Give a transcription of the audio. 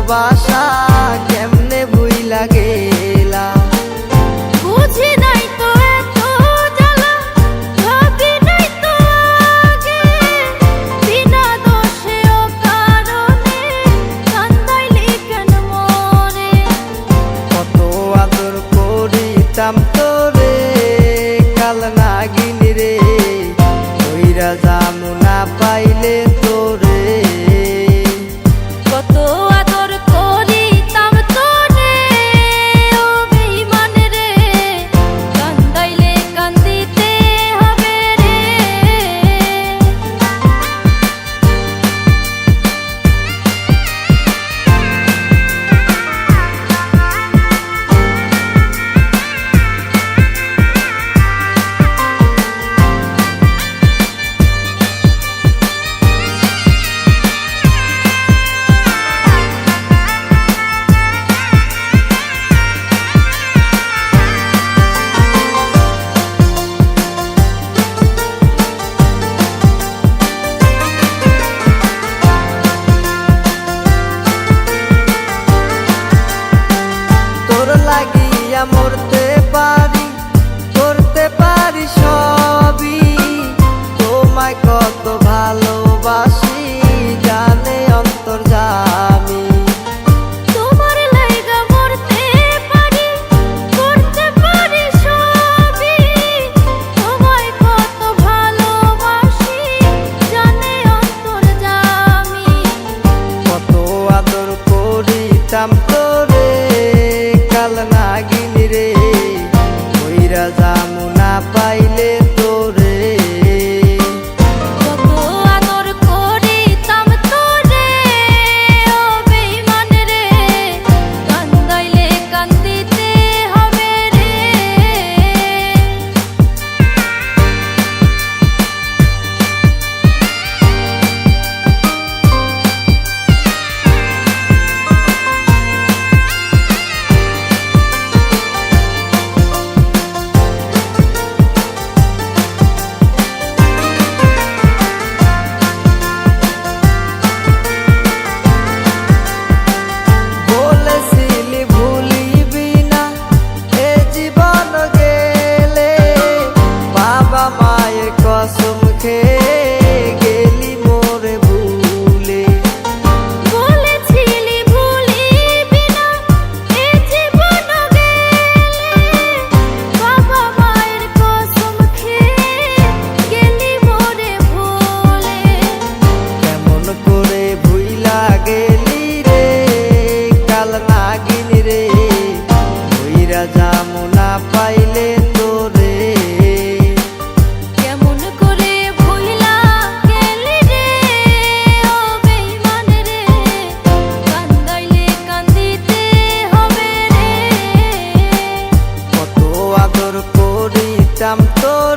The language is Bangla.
ভালোবাসা কেমনে ভুইলা গেলাম। বুঝি নাই তো এত জ্বালা, ভাবি নাই তো আগে, বিনা দোষে ও কারণে কান্দাইলি কেন মনে। কত আদর করিতাম তোরে কাল নাগিনী রে, কইরা যামু না পাইলে তোরে। কত আদর করিতাম তোরে ও বেঈমান রে, কান্দাইলে কান্দিতে হবে রে। তোর লাগিয়া মরতে পারি, করতে পারি সবই, তোমায় কত ভালোবাসি জানে অন্তর্যামী। তোমার লাইগা মরতে পারি, করতে পারি সবই, তোমায় কত ভালোবাসি জানে অন্তর্যামী। কত আদর করিতাম তোরে কাল নাগিনী রে, কইরা যামু না পাইলে তোরে। কত আদর করিতাম তোরে ও বেঈমান রে, কান্দাইলে কান্দিতে হবে রে। বলেছিলি ভুলিবি না এ জীবন গেলে, বাবা মায়ের কসম খেয়ে গেলি মোরে ভুলে। বলেছিলি ভুলিবি না এ জীবন গেলে, বাবা মায়ের কসম খেয়ে গেলি মোরে ভুলে। কেমন করে ভুইলা গেলি রে কাল নাগিনী রে, কইরা যামু না পাইলে তোরে। কেমন করে ভুইলা গেলি রে ও বেঈমান রে, কান্দাইলে কান্দিতে হবে রে। কত আদর করিতাম তোরে